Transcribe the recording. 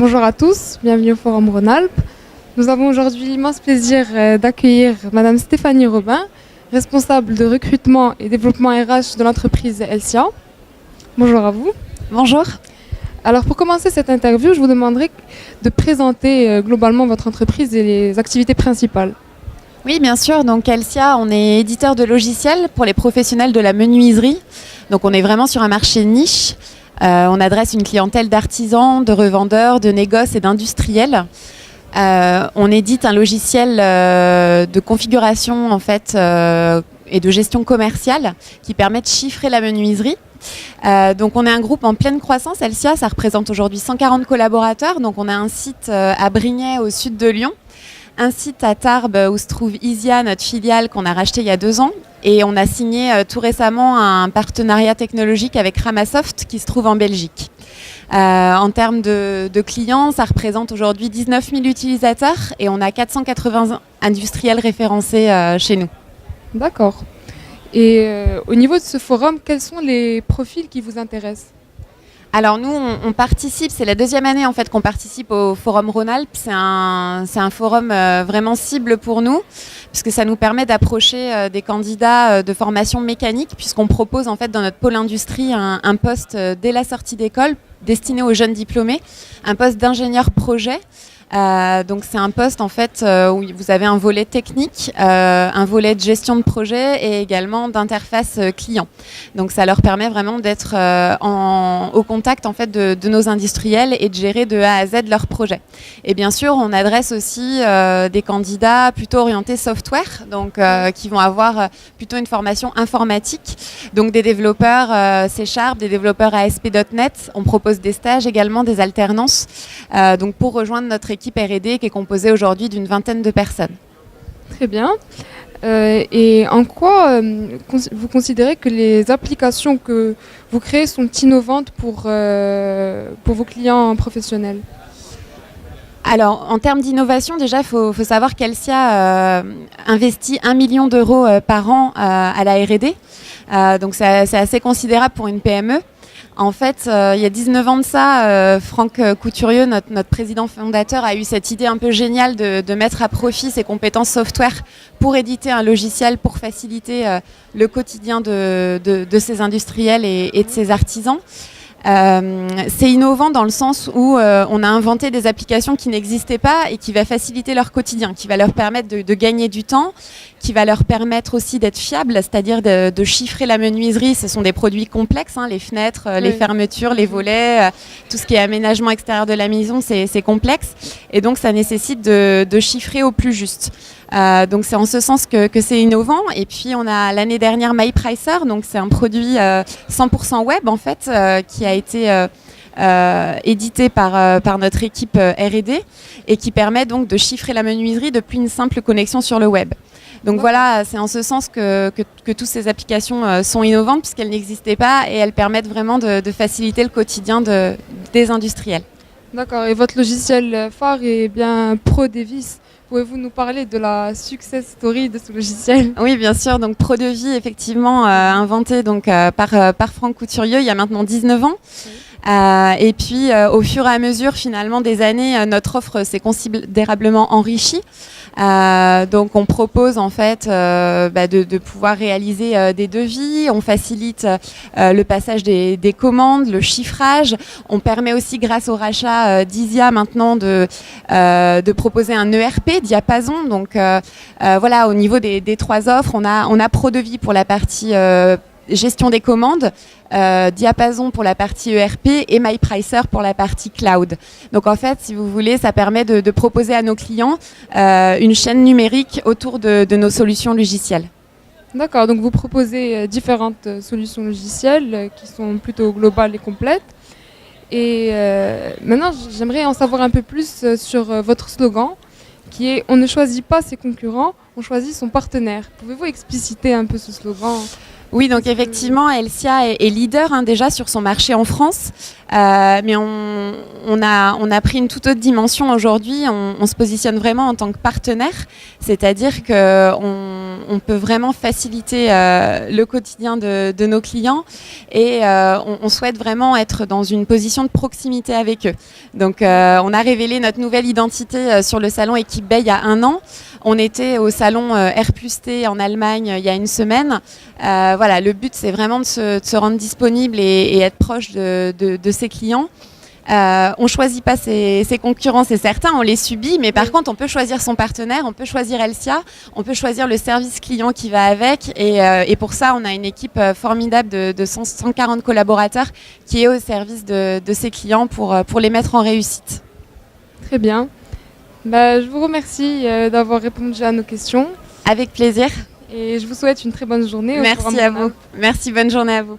Bonjour à tous, bienvenue au Forum Rhône-Alpes. Nous avons aujourd'hui l'immense plaisir d'accueillir Madame Stéphanie Robin, responsable de recrutement et développement RH de l'entreprise Elsia. Bonjour à vous. Bonjour. Alors pour commencer cette interview, je vous demanderai de présenter globalement votre entreprise et les activités principales. Oui, bien sûr. Donc Elsia, on est éditeur de logiciels pour les professionnels de la menuiserie. Donc on est vraiment sur un marché niche. On adresse une clientèle d'artisans, de revendeurs, de négoces et d'industriels. On édite un logiciel de configuration en fait, et de gestion commerciale qui permet de chiffrer la menuiserie. Donc on est un groupe en pleine croissance. Elsia, ça représente aujourd'hui 140 collaborateurs. Donc on a un site à Brignais au sud de Lyon, un site à Tarbes où se trouve Isia, notre filiale qu'on a racheté il y a 2 ans. Et on a signé tout récemment un partenariat technologique avec Ramasoft qui se trouve en Belgique. En termes de clients, ça représente aujourd'hui 19 000 utilisateurs et on a 480 industriels référencés chez nous. D'accord. Et au niveau de ce forum, quels sont les profils qui vous intéressent ? Alors nous, on participe, c'est la 2e année en fait qu'on participe au Forum Rhône-Alpes. C'est un forum vraiment cible pour nous, puisque ça nous permet d'approcher des candidats de formation mécanique, puisqu'on propose en fait dans notre pôle industrie un poste dès la sortie d'école destiné aux jeunes diplômés, un poste d'ingénieur projet. Donc c'est un poste en fait où vous avez un volet technique, un volet de gestion de projet et également d'interface client. Donc ça leur permet vraiment d'être au contact en fait de nos industriels et de gérer de A à Z leurs projets. Et bien sûr, on adresse aussi des candidats plutôt orientés software, donc qui vont avoir plutôt une formation informatique. Donc des développeurs C#, des développeurs ASP.NET. On propose des stages également, des alternances. Donc pour rejoindre notre équipe R&D qui est composée aujourd'hui d'une 20aine de personnes. Très bien. Et en quoi vous considérez que les applications que vous créez sont innovantes pour vos clients professionnels ? Alors, en termes d'innovation, déjà, il faut savoir qu'Elsia investit 1 million d'euros par an à la R&D. Donc, c'est assez considérable pour une PME. En fait, il y a 19 ans de ça, Franck Couturieux, notre président fondateur, a eu cette idée un peu géniale de mettre à profit ses compétences software pour éditer un logiciel pour faciliter le quotidien de ses industriels et de ses artisans. C'est innovant dans le sens où on a inventé des applications qui n'existaient pas et qui va faciliter leur quotidien, qui va leur permettre de gagner du temps, qui va leur permettre aussi d'être fiables, c'est-à-dire de chiffrer la menuiserie. Ce sont des produits complexes, hein, les fenêtres, les fermetures, les volets, tout ce qui est aménagement extérieur de la maison, c'est complexe. Et donc ça nécessite de chiffrer au plus juste. Donc c'est en ce sens que c'est innovant. Et puis on a l'année dernière MyPricer, donc c'est un produit 100% web en fait, qui a été édité par notre équipe R&D et qui permet donc de chiffrer la menuiserie depuis une simple connexion sur le web. Donc voilà, c'est en ce sens que toutes ces applications sont innovantes puisqu'elles n'existaient pas et elles permettent vraiment de faciliter le quotidien des industriels. D'accord, et votre logiciel phare est bien ProDevis. Pouvez-vous nous parler de la success story de ce logiciel ? Oui, bien sûr. Donc ProDevis, effectivement, inventé donc, par Franck Couturieux il y a maintenant 19 ans. Oui. Et puis, au fur et à mesure, finalement, des années, notre offre s'est considérablement enrichie. Donc, on propose en fait de pouvoir réaliser des devis. On facilite le passage des commandes, le chiffrage. On permet aussi, grâce au rachat d'Isia maintenant, de proposer un ERP Diapason. Donc, voilà, au niveau des 3 offres, on a ProDevis pour la partie gestion des commandes, Diapason pour la partie ERP et MyPricer pour la partie cloud. Donc en fait, si vous voulez, ça permet de proposer à nos clients une chaîne numérique autour de nos solutions logicielles. D'accord, donc vous proposez différentes solutions logicielles qui sont plutôt globales et complètes. Et maintenant, j'aimerais en savoir un peu plus sur votre slogan qui est « On ne choisit pas ses concurrents, on choisit son partenaire ». Pouvez-vous expliciter un peu ce slogan ? Oui, donc effectivement, Elsia est leader déjà sur son marché en France, mais on a pris une toute autre dimension aujourd'hui. On se positionne vraiment en tant que partenaire, c'est-à-dire qu'on peut vraiment faciliter le quotidien de nos clients et on souhaite vraiment être dans une position de proximité avec eux. Donc on a révélé notre nouvelle identité sur le salon Équipe Bay il y a 1 an. On était au salon R+T en Allemagne il y a 1 semaine. Voilà, le but c'est vraiment de se rendre disponible et être proche de ses clients. On ne choisit pas ses concurrents, c'est certain, on les subit, mais par contre on peut choisir son partenaire, on peut choisir Elsia, on peut choisir le service client qui va avec et pour ça on a une équipe formidable de 140 collaborateurs qui est au service de ses clients pour les mettre en réussite. Très bien. Je vous remercie d'avoir répondu à nos questions. Avec plaisir. Et je vous souhaite une très bonne journée. Merci à vous. Merci, bonne journée à vous.